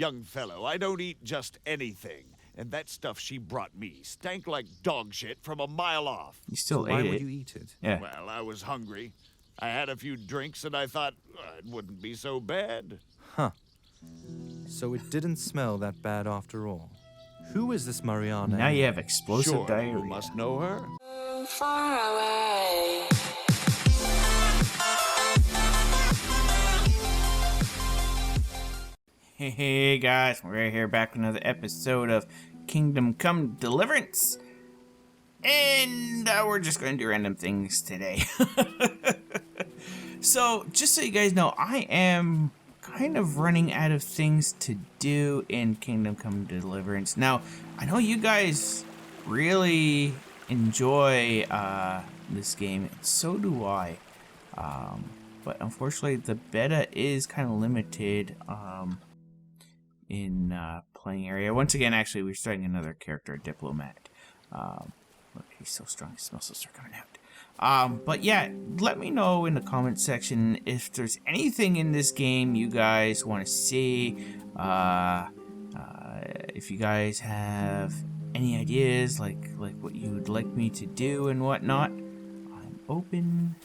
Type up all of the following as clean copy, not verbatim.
Young fellow, I don't eat just anything. And that stuff she brought me stank like dog shit from a mile off. You still Why ate would it. you eat it? Yeah. Well, I was hungry. I had a few drinks and I thought it wouldn't be so bad. Huh. So it didn't smell that bad after all. Who is this Mariana? Now you have explosive Sure, diarrhea. you must know her. Far away. Hey guys, we're here back with another episode of Kingdom Come Deliverance. And we're just going to do random things today. So, just so you guys know, I am kind of running out of things to do in Kingdom Come Deliverance. Now, I know you guys really enjoy this game, and so do I. But unfortunately, the beta is kind of limited in playing area. Once again, actually, we're starting another character, a diplomat. Look, he's so strong, his muscles start coming out. But yeah, let me know in the comment section if there's anything in this game you guys want to see. If you guys have any ideas, like what you would like me to do and whatnot, I'm open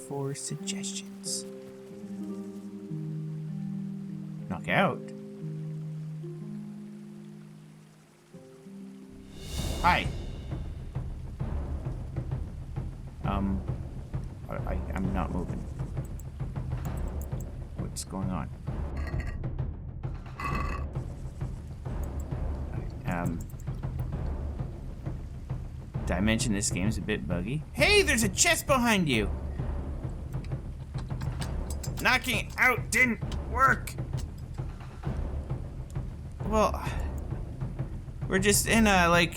for suggestions. Knock out. Hi. I'm not moving. What's going on? Did I mention this game's a bit buggy? Hey, there's a chest behind you! Knocking it out didn't work! Well, we're just in a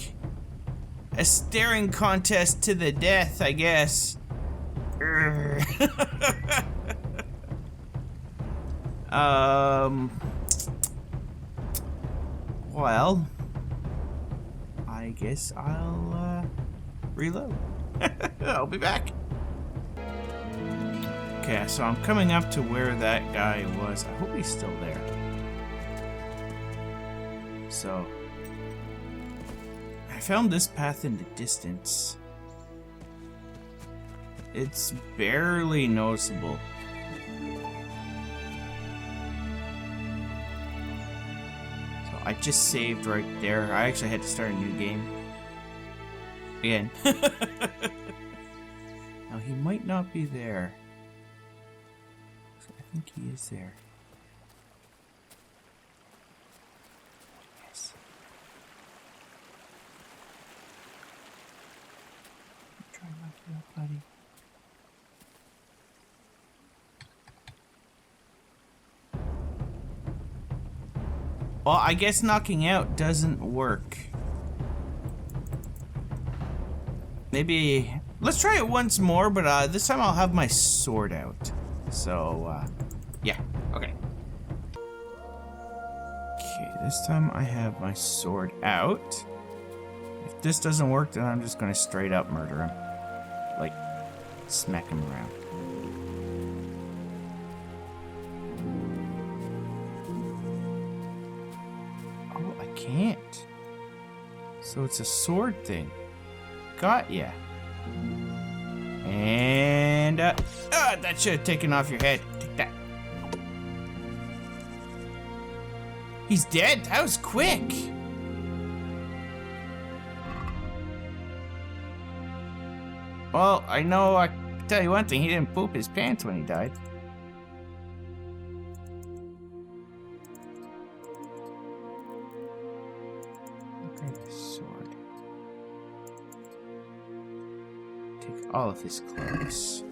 staring contest to the death, I guess. Well, I guess I'll reload. I'll be back. Okay, so I'm coming up to where that guy was. I hope he's still there. So, I found this path in the distance. It's barely noticeable. So I just saved right there. I actually had to start a new game. Again. Now he might not be there. So I think he is there. Yes. Try not to get buddy. Well, I guess knocking out doesn't work. Maybe... Let's try it once more, but this time I'll have my sword out. So, yeah. Okay. Okay, this time I have my sword out. If this doesn't work, then I'm just gonna straight up murder him. Like, smack him around. Can't. So it's a sword thing. Got ya. And that should have taken off your head. Take that. He's dead. That was quick. Well, I know. I can tell you one thing. He didn't poop his pants when he died. All of his clothes.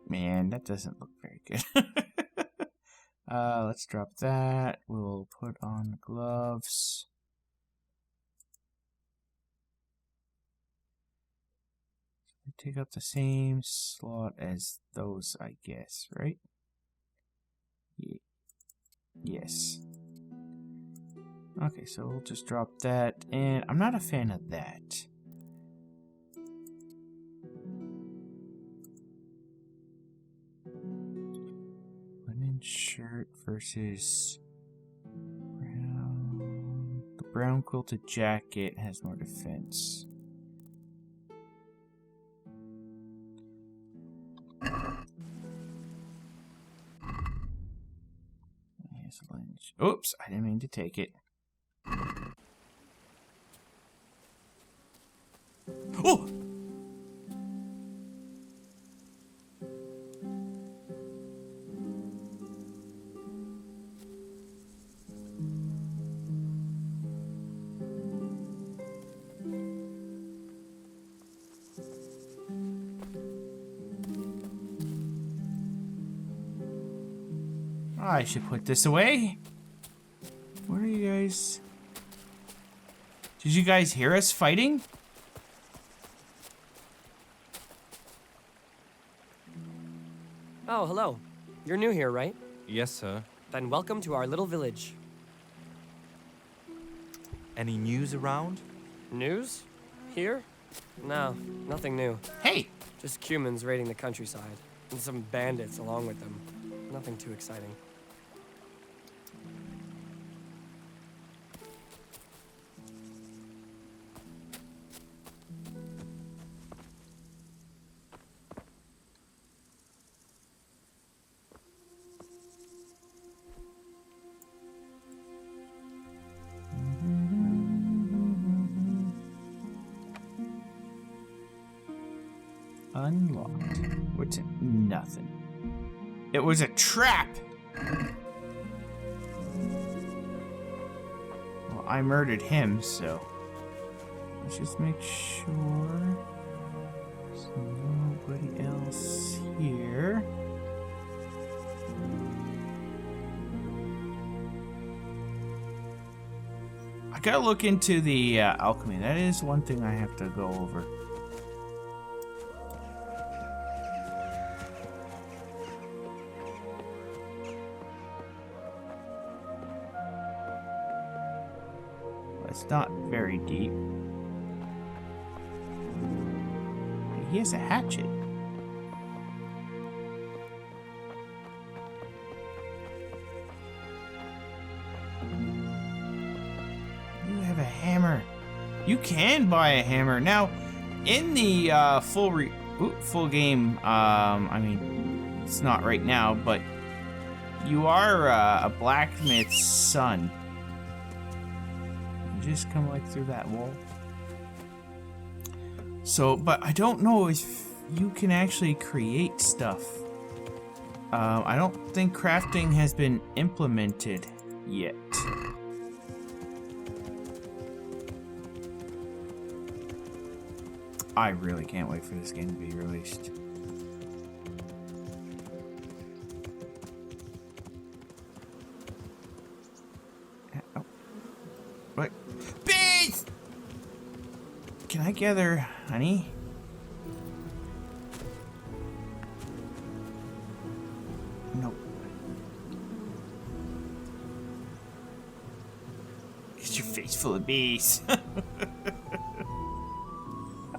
Man, that doesn't look very good. Let's drop that. We'll put on the gloves. Take up the same slot as those, I guess, right? Yes. Okay, so we'll just drop that. And I'm not a fan of that. Linen shirt versus brown. The brown quilted jacket has more defense. Oops, I didn't mean to take it. Oh! I should put this away. Where are you guys? Did you guys hear us fighting? Oh, hello. You're new here, right? Yes, sir. Then welcome to our little village. Any news around? News? Here? No, nothing new. Hey! Just humans raiding the countryside. And some bandits along with them. Nothing too exciting. Unlocked. What's it? Nothing. It was a trap! Well, I murdered him, so... Let's just make sure... There's nobody else here. I gotta look into the alchemy. That is one thing I have to go over. It's not very deep. He has a hatchet. You have a hammer. You can buy a hammer. Now, in the full game, I mean, it's not right now, but you are a blacksmith's son. Just come like through that wall. So, but I don't know if you can actually create stuff. I don't think crafting has been implemented yet. I really can't wait for this game to be released. Oh. What? Bees! Can I gather honey? Nope. Is your face full of bees?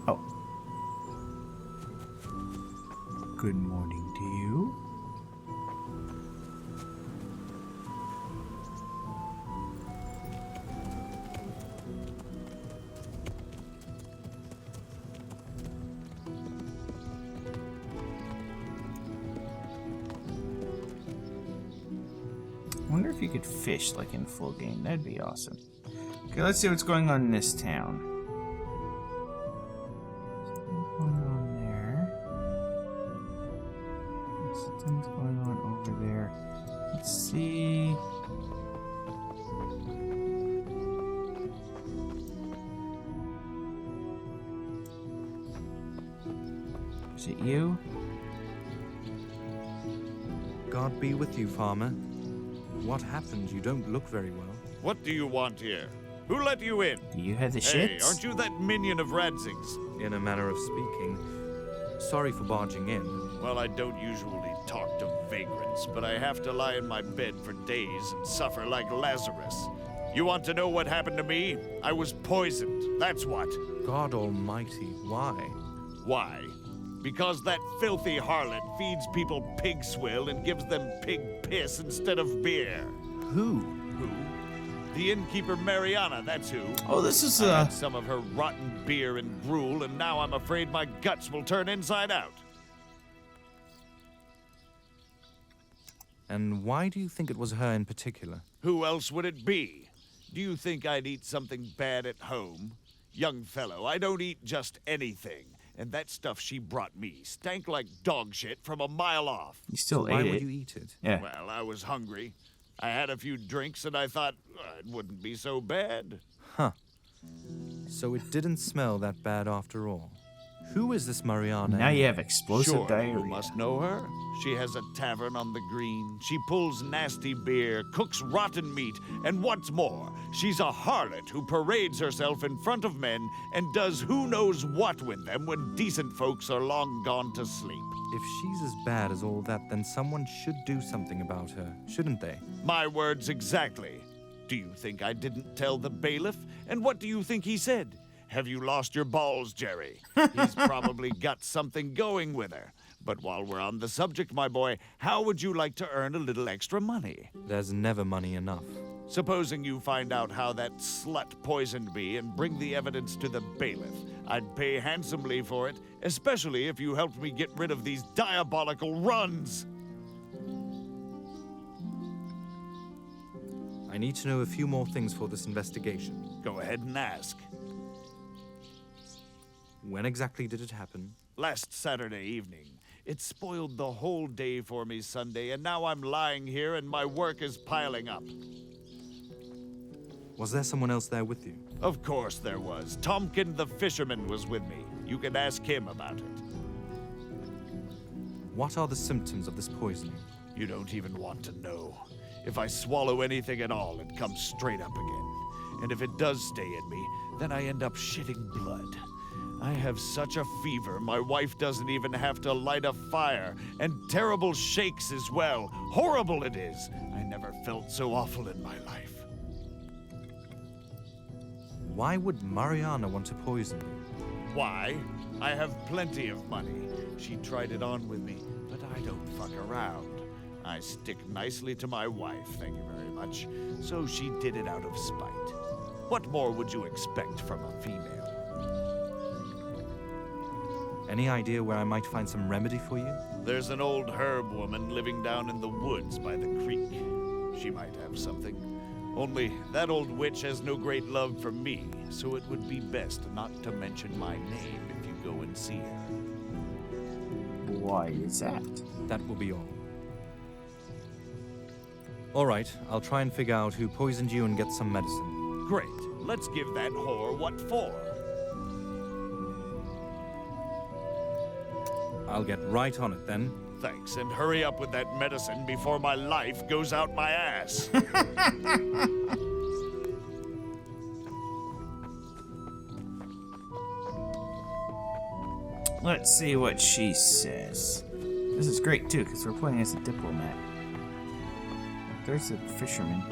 Oh. Good morning to you. I wonder if you could fish like in full game. That'd be awesome. Okay, let's see what's going on in this town. What's going on there? Something's going on over there. Let's see. Is it you? God be with you, farmer. What happened? You don't look very well. What do you want here? Who let you in? Do you have the Hey, shits? aren't you that minion of Radzing's? In a manner of speaking. Sorry for barging in. Well, I don't usually talk to vagrants, but I have to lie in my bed for days and suffer like Lazarus. You want to know what happened to me? I was poisoned, that's what. God almighty, why? Why? Because that filthy harlot feeds people pig swill and gives them pig piss instead of beer. Who? Who? The innkeeper Mariana, that's who. Oh, this is I had some of her rotten beer and gruel, and now I'm afraid my guts will turn inside out. And why do you think it was her in particular? Who else would it be? Do you think I'd eat something bad at home? Young fellow, I don't eat just anything. And that stuff she brought me stank like dog shit from a mile off. You still Why ate would it. you eat it? Yeah. Well, I was hungry. I had a few drinks and I thought it wouldn't be so bad. Huh. So it didn't smell that bad after all. Who is this Mariana? Now you have explosive Sure, diarrhea. you must know her. She has a tavern on the green. She pulls nasty beer, cooks rotten meat, and what's more, she's a harlot who parades herself in front of men and does who knows what with them when decent folks are long gone to sleep. If she's as bad as all that, then someone should do something about her, shouldn't they? My words exactly. Do you think I didn't tell the bailiff? And what do you think he said? Have you lost your balls, Jerry? He's probably got something going with her. But while we're on the subject, my boy, how would you like to earn a little extra money? There's never money enough. Supposing you find out how that slut poisoned me and bring the evidence to the bailiff. I'd pay handsomely for it, especially if you helped me get rid of these diabolical runs. I need to know a few more things for this investigation. Go ahead and ask. When exactly did it happen? Last Saturday evening. It spoiled the whole day for me Sunday, and now I'm lying here and my work is piling up. Was there someone else there with you? Of course there was. Tomkin the fisherman was with me. You can ask him about it. What are the symptoms of this poisoning? You don't even want to know. If I swallow anything at all, it comes straight up again. And if it does stay in me, then I end up shitting blood. I have such a fever, my wife doesn't even have to light a fire, and terrible shakes as well. Horrible it is. I never felt so awful in my life. Why would Mariana want to poison you? Why? I have plenty of money. She tried it on with me, but I don't fuck around. I stick nicely to my wife, thank you very much. So she did it out of spite. What more would you expect from a female? Any idea where I might find some remedy for you? There's an old herb woman living down in the woods by the creek. She might have something. Only that old witch has no great love for me, so it would be best not to mention my name if you go and see her. Why is that? That will be all. All right, I'll try and figure out who poisoned you and get some medicine. Great. Let's give that whore what for. I'll get right on it then. Thanks, and hurry up with that medicine before my life goes out my ass. Let's see what she says. This is great too, because we're playing as a diplomat. There's a fisherman.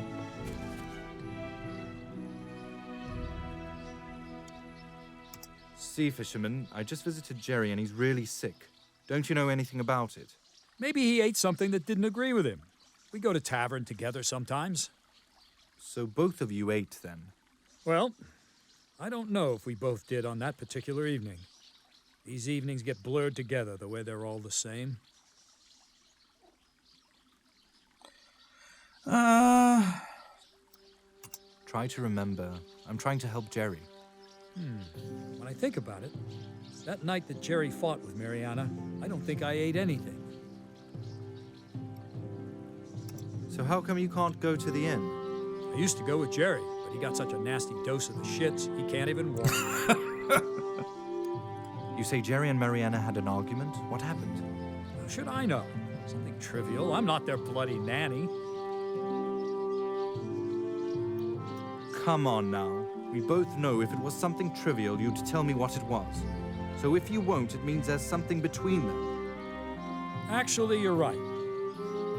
See, fisherman, I just visited Jerry and he's really sick. Don't you know anything about it? Maybe he ate something that didn't agree with him. We go to tavern together sometimes. So both of you ate then? Well, I don't know if we both did on that particular evening. These evenings get blurred together the way they're all the same. Try to remember. I'm trying to help Jerry. When I think about it, that night that Jerry fought with Mariana, I don't think I ate anything. So how come you can't go to the inn? I used to go with Jerry, but he got such a nasty dose of the shits, he can't even walk. You say Jerry and Mariana had an argument? What happened? How should I know? Something trivial. I'm not their bloody nanny. Come on now. We both know if it was something trivial, you'd tell me what it was. So if you won't, it means there's something between them. Actually, you're right.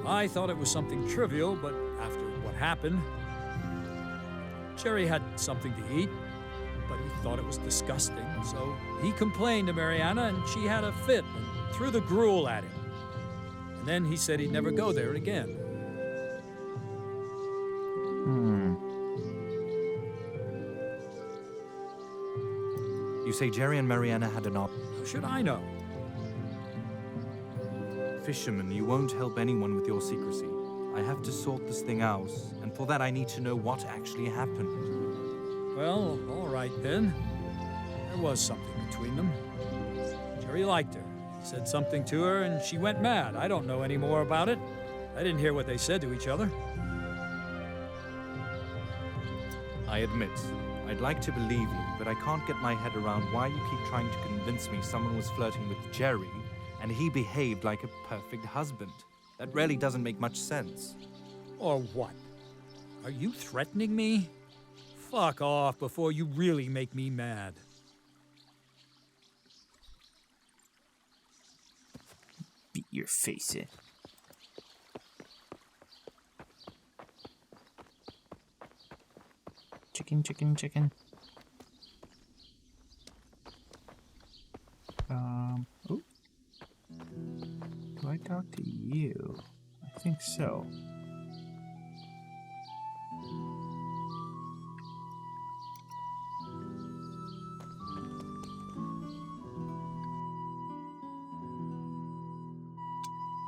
I thought it was something trivial, but after what happened, Jerry had something to eat, but he thought it was disgusting, so he complained to Mariana, and she had a fit and threw the gruel at him. And then he said he'd never go there again. You say Jerry and Mariana had an op. How should I know? Fisherman, you won't help anyone with your secrecy. I have to sort this thing out, and for that I need to know what actually happened. Well, all right then. There was something between them. Jerry liked her. He said something to her, and she went mad. I don't know any more about it. I didn't hear what they said to each other. I admit, I'd like to believe you, but I can't get my head around why you keep trying to convince me someone was flirting with Jerry, and he behaved like a perfect husband. That really doesn't make much sense. Or what? Are you threatening me? Fuck off before you really make me mad. Beat your face in. Chicken, chicken, chicken. Oh. Do I talk to you? I think so.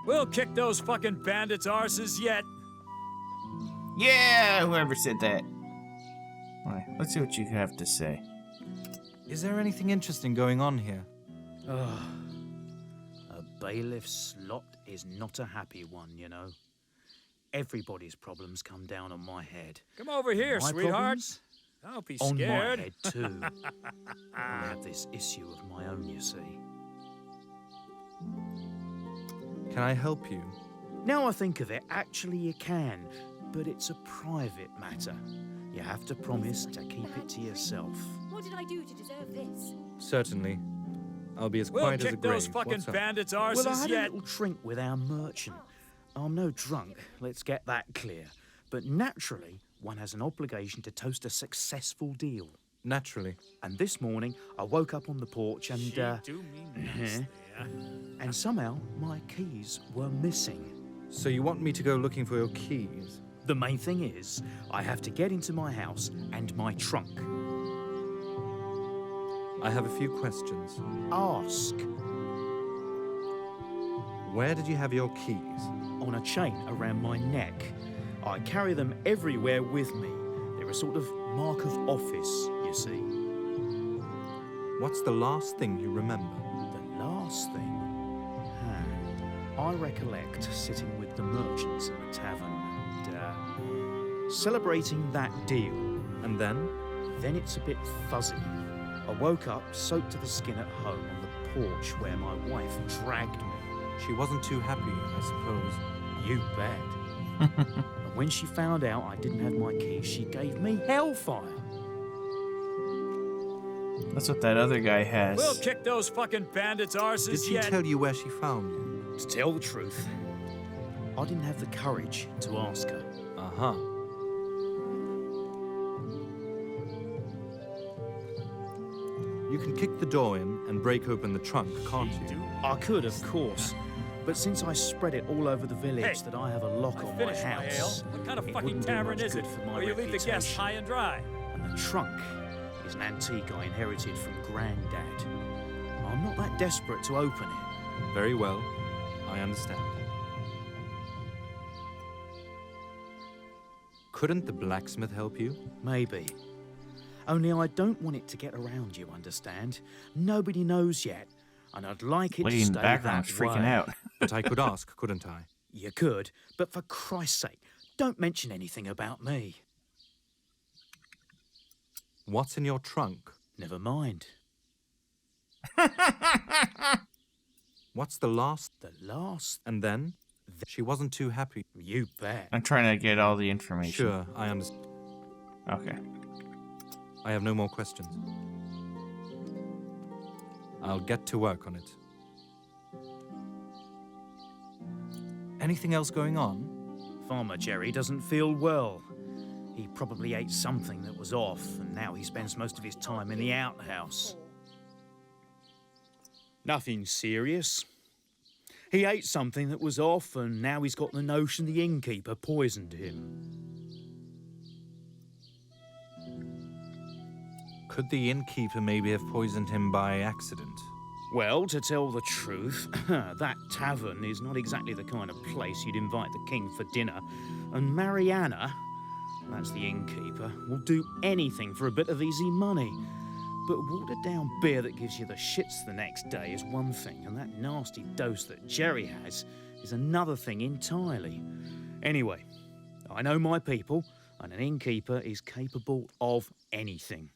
We'll kick those fucking bandits' arses yet. Yeah, whoever said that. Alright, let's see what you have to say. Is there anything interesting going on here? A bailiff's lot is not a happy one, you know. Everybody's problems come down on my head. Come over here, My sweetheart. problems? Don't be On scared. my head, too. I have this issue of my own, you see. Can I help you? Now I think of it, actually you can, but it's a private matter. You have to promise to keep it to yourself. What did I do to deserve this? Certainly. I'll be as We'll quiet as a kick grave. those fucking What's up? bandits' Well, I arses had a yet. little drink with our merchant. I'm no drunk, let's get that clear. But naturally, one has an obligation to toast a successful deal. Naturally. And this morning, I woke up on the porch and, Do me nicely, huh? and somehow my keys were missing. So you want me to go looking for your keys? The main thing is, I have to get into my house and my trunk. I have a few questions. Ask. Where did you have your keys? On a chain around my neck. I carry them everywhere with me. They're a sort of mark of office, you see. What's the last thing you remember? The last thing? I recollect sitting with the merchants in the tavern and, celebrating that deal. And then? Then it's a bit fuzzy. I woke up soaked to the skin at home on the porch where my wife dragged me. She wasn't too happy, I suppose. You bet. And when she found out I didn't have my keys, she gave me hellfire. That's what that other guy has. We'll kick those fucking bandits' arses Did she yet. tell you where she found you? To tell the truth, I didn't have the courage to ask her. Uh-huh. You can kick the door in and break open the trunk, can't you? I could, of course, but since I spread it all over the village Hey, that I have a lock I on my finished my ale. house, What kind of it fucking wouldn't do tavern much is good it? for my Where you leave the guests reputation. high and dry. And the trunk is an antique I inherited from Grandad. I'm not that desperate to open it. Very well. I understand. Couldn't the blacksmith help you? Maybe. Only I don't want it to get around you, understand? Nobody knows yet, and I'd like it Lady to in stay the background that is freaking way. out. But I could ask, couldn't I? You could, but for Christ's sake, don't mention anything about me. What's in your trunk? Never mind. What's the last? The last? And then? She wasn't too happy. You bet. I'm trying to get all the information. Sure, I understand. Okay. I have no more questions. I'll get to work on it. Anything else going on? Farmer Jerry doesn't feel well. He probably ate something that was off, and now he spends most of his time in the outhouse. Nothing serious. He ate something that was off, and now he's got the notion the innkeeper poisoned him. Could the innkeeper maybe have poisoned him by accident? Well, to tell the truth, that tavern is not exactly the kind of place you'd invite the king for dinner. And Mariana, that's the innkeeper, will do anything for a bit of easy money. But watered-down beer that gives you the shits the next day is one thing, and that nasty dose that Jerry has is another thing entirely. Anyway, I know my people, and an innkeeper is capable of anything.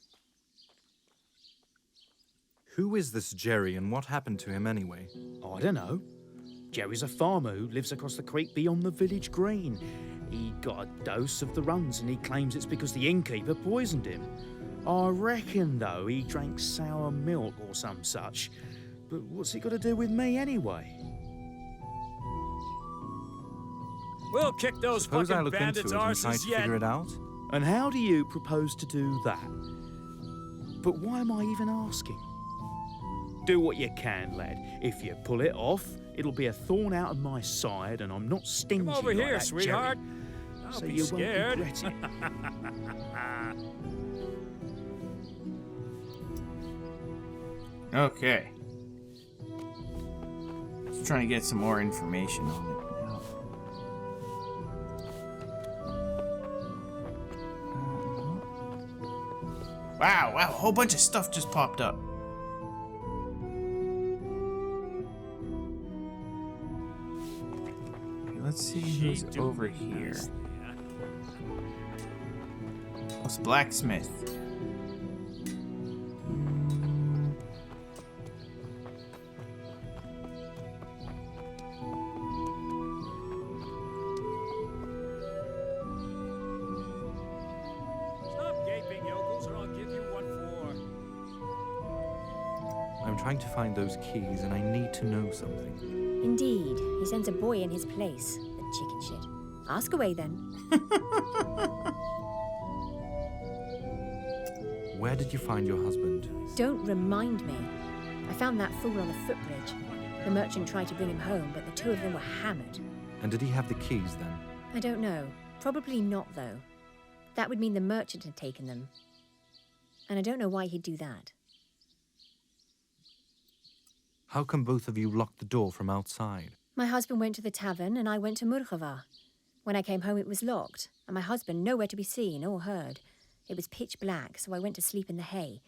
Who is this Jerry and what happened to him anyway? I don't know. Jerry's a farmer who lives across the creek beyond the village green. He got a dose of the runs and he claims it's because the innkeeper poisoned him. I reckon, though, he drank sour milk or some such. But what's he got to do with me anyway? We'll kick those Suppose I fucking look into bandits' it and try arses to yet. figure it out? And how do you propose to do that? But why am I even asking? Do what you can, lad. If you pull it off, it'll be a thorn out of my side, and I'm not stingy Come over like here, that, sweetheart. Jerry. I'll So be you scared. won't regret it. Okay. Just trying to get some more information on it now. Wow, a whole bunch of stuff just popped up. Okay, let's see who's over here. Oh, it's blacksmith. Stop gaping, yokels, or I'll give you what for. I'm trying to find those keys and I need to know something. Indeed, he sends a boy in his place. The chicken shit. Ask away then. Where did you find your husband? Don't remind me. I found that fool on the footbridge. The merchant tried to bring him home, but the two of them were hammered. And did he have the keys then? I don't know. Probably not, though. That would mean the merchant had taken them. And I don't know why he'd do that. How come both of you locked the door from outside? My husband went to the tavern, and I went to Murghava. When I came home, it was locked, and my husband nowhere to be seen or heard. It was pitch black, so I went to sleep in the hay.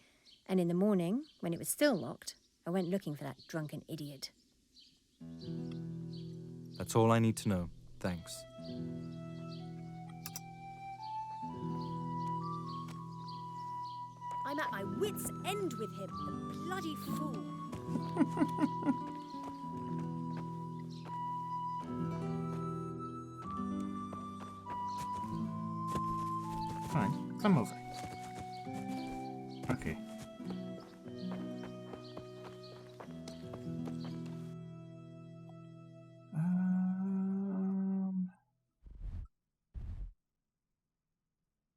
And in the morning, when it was still locked, I went looking for that drunken idiot. That's all I need to know. Thanks. I'm at my wit's end with him, the bloody fool. Fine, come over. Okay.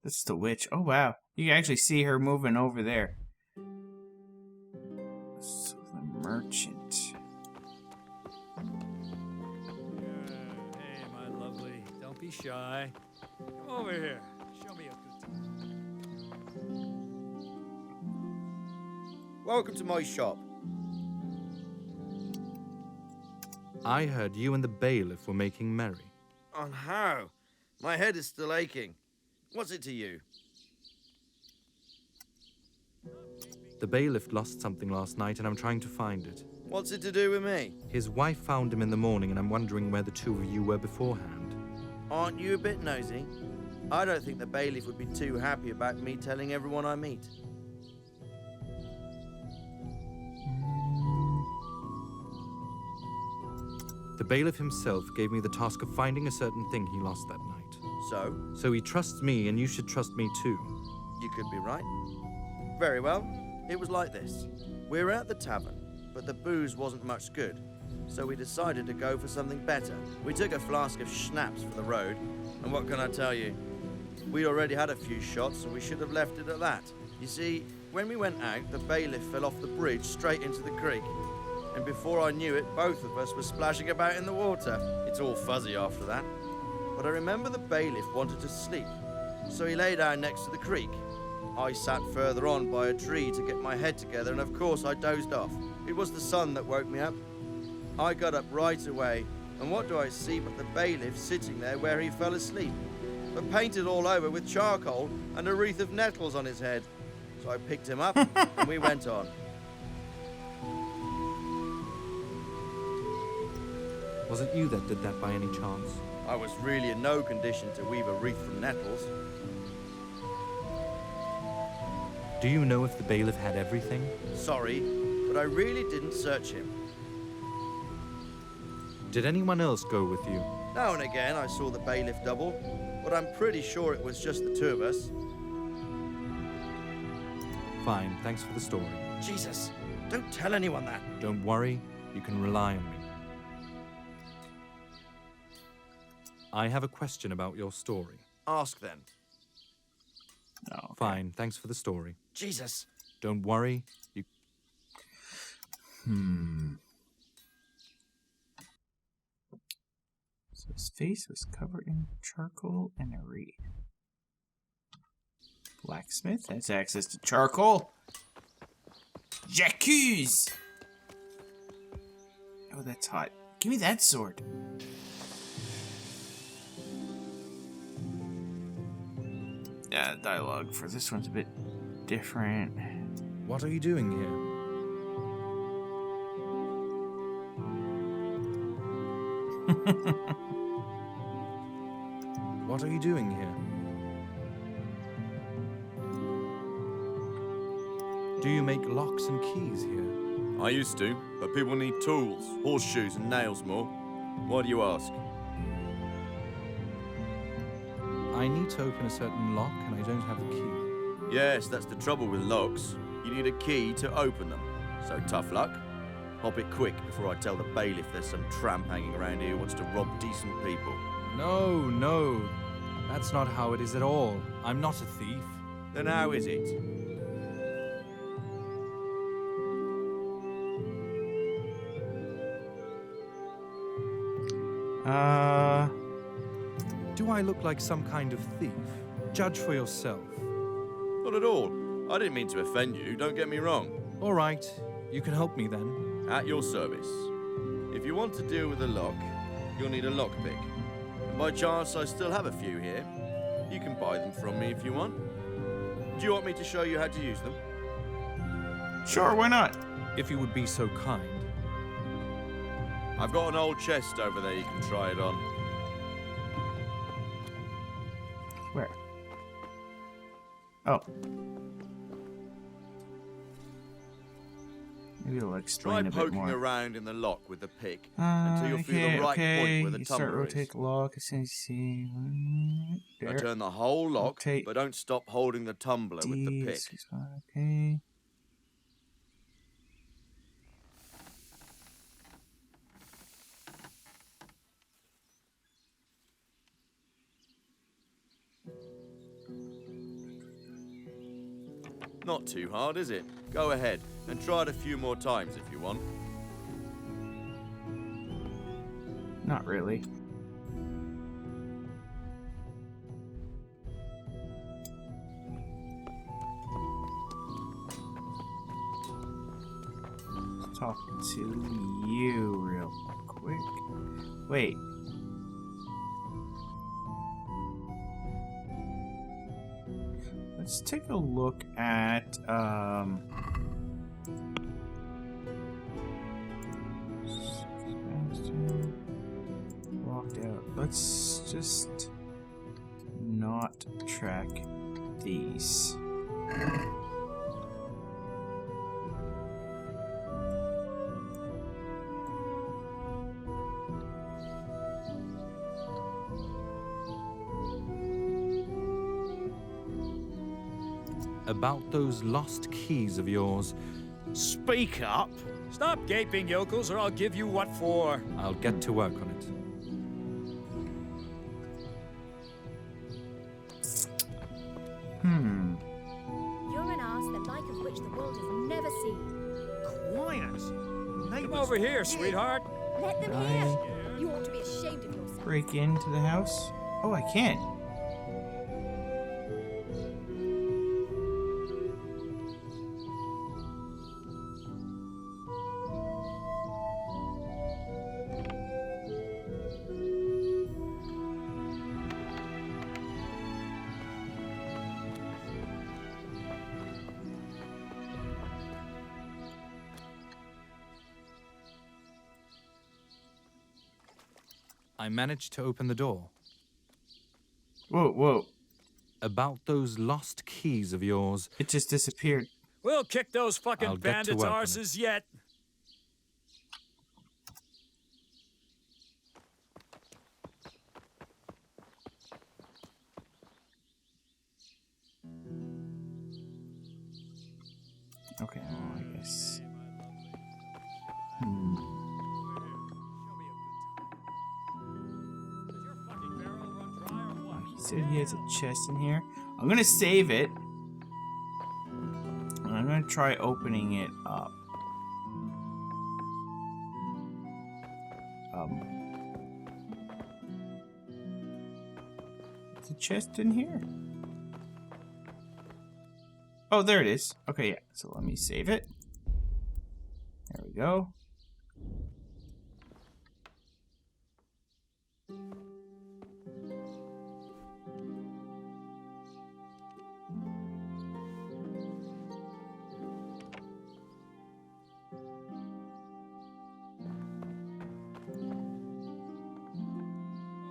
That's the witch. Oh wow, you can actually see her moving over there. So the merchant. Hey, my lovely. Don't be shy. Come over here. Show me a good time. Welcome to my shop. I heard you and the bailiff were making merry. On how? My head is still aching. What's it to you? The bailiff lost something last night and I'm trying to find it. What's it to do with me? His wife found him in the morning and I'm wondering where the two of you were beforehand. Aren't you a bit nosy? I don't think the bailiff would be too happy about me telling everyone I meet. The bailiff himself gave me the task of finding a certain thing he lost that night. So he trusts me and you should trust me too. You could be right. Very well. It was like this. We were at the tavern, but the booze wasn't much good. So we decided to go for something better. We took a flask of schnapps for the road, and what can I tell you? We already had a few shots, and we should have left it at that. You see, when we went out, the bailiff fell off the bridge straight into the creek. And before I knew it, both of us were splashing about in the water. It's all fuzzy after that. But I remember the bailiff wanted to sleep, so he lay down next to the creek. I sat further on by a tree to get my head together, and of course I dozed off. It was the sun that woke me up. I got up right away, and what do I see but the bailiff sitting there where he fell asleep, but painted all over with charcoal and a wreath of nettles on his head. So I picked him up, and we went on. Was it you that did that by any chance? I was really in no condition to weave a wreath from nettles. Do you know if the bailiff had everything? Sorry, but I really didn't search him. Did anyone else go with you? Now and again I saw the bailiff double, but I'm pretty sure it was just the two of us. Fine, thanks for the story. Jesus, don't tell anyone that. Don't worry, you can rely on me. I have a question about your story. Ask then. Oh, okay. Fine, thanks for the story. Jesus. Don't worry, you... So his face was covered in charcoal and a reed. Blacksmith has access to charcoal. J'accuse! Oh, that's hot. Give me that sword. Yeah, dialogue for this one's a bit different. What are you doing here? What are you doing here? Do you make locks and keys here? I used to, but people need tools, horseshoes and nails more. Why do you ask? I need to open a certain lock and I don't have a key. Yes, that's the trouble with locks. You need a key to open them. So tough luck. Hop it quick before I tell the bailiff there's some tramp hanging around here who wants to rob decent people. No, that's not how it is at all. I'm not a thief. Then how is it? Do I look like some kind of thief? Judge for yourself. Not at all. I didn't mean to offend you, don't get me wrong. All right, you can help me then. At your service. If you want to deal with a lock, you'll need a lockpick. And by chance, I still have a few here. You can buy them from me if you want. Do you want me to show you how to use them? Sure, why not? If you would be so kind. I've got an old chest over there you can try it on. Where? Oh. Maybe it'll Try explain a bit poking more. around in the lock with the pick until you'll feel the right point where the You start tumbler rotate is. the lock as soon as you see. Now There. turn the whole lock, Rotate but don't stop holding the tumbler with the D, pick. 6, okay. Not too hard, is it? Go ahead and try it a few more times if you want. Not really. Let's talk to you real quick. Wait. Let's take a look at locked out. Let's just not track these. About those lost keys of yours. Speak up. Stop gaping, yokels, or I'll give you what for. I'll get to work on it. You're an ass the like of which the world has never seen. Quiet! Come over here, sweetheart. Let them hear. You ought to be ashamed of yourself. Break into the house? Oh, I can. I managed to open the door. Whoa, whoa. About those lost keys of yours. It just disappeared. We'll kick those fucking I'll get to bandits' work on it. arses yet. Okay, well, I guess. He said he has a chest in here. I'm gonna save it. And I'm gonna try opening it up. Is a chest in here? Oh, there it is. Okay, yeah. So let me save it. There we go.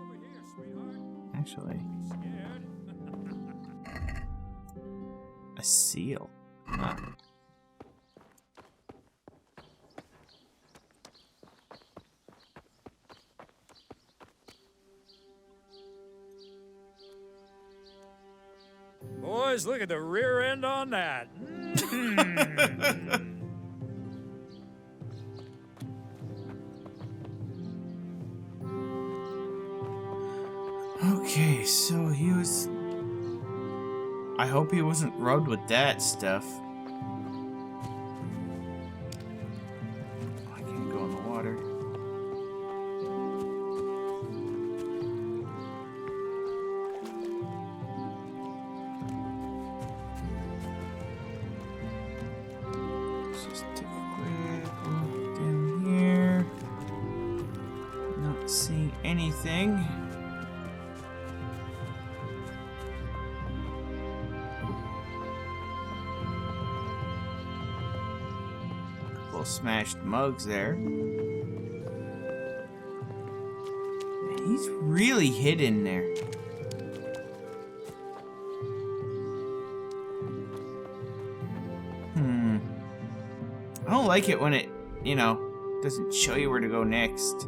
Over here, sweetheart. Actually, Scared? a seal. Huh. Boys, look at the rear end on that. Okay, so he was... I hope he wasn't rubbed with that stuff. I can't go in the water. Let's just take a quick look in here. Not seeing anything. Couple smashed mugs there. Man, he's really hidden there. I don't like it when it, you know, doesn't show you where to go next.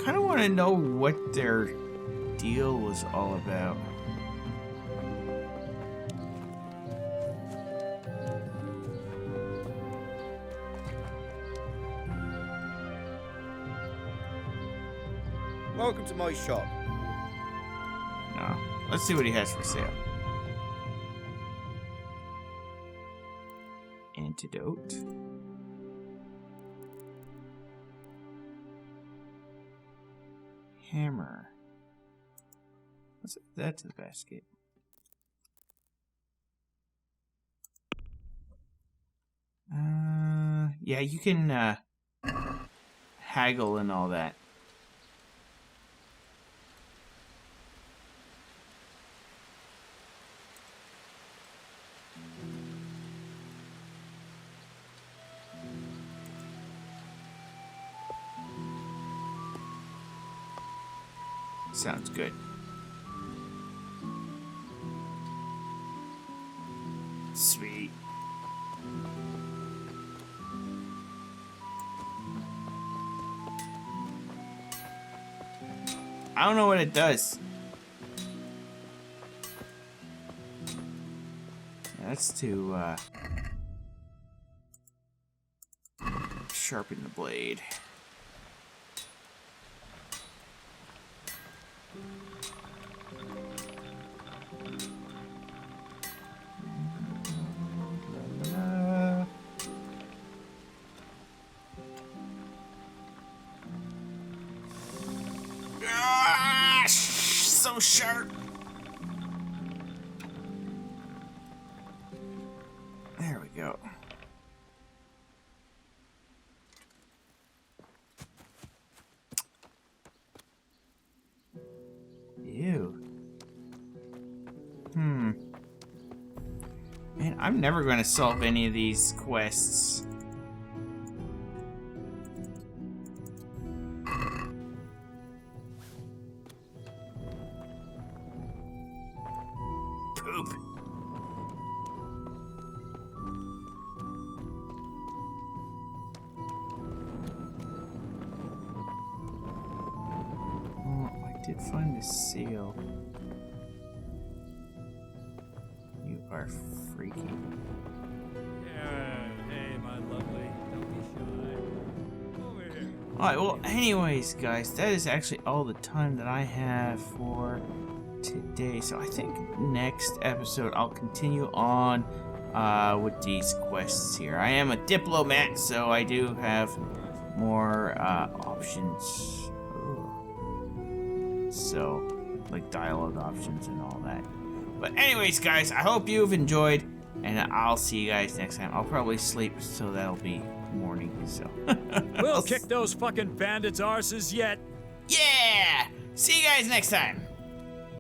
Kind of want to know what their deal was all about. Welcome to my shop. No. Let's see what he has for sale. Antidote. Hammer. What's that's the basket. Yeah, you can haggle and all that. Sounds good. Sweet. I don't know what it does. That's to sharpen the blade. so sharp. There we go. Ew. Man, I'm never going to solve any of these quests. Poop. Oh, I did find the seal. You are freaky. Yeah, hey, my lovely. Don't be shy. Over here. Alright, well, anyways, guys, that is actually all the time that I have for today. So I think next episode I'll continue on with these quests here. I am a diplomat, so I do have more options. Ooh. So, like dialogue options and all that. But anyways, guys, I hope you've enjoyed, and I'll see you guys next time. I'll probably sleep, so that'll be morning, so. We'll kick those fucking bandits' arses yet. Yeah! See you guys next time.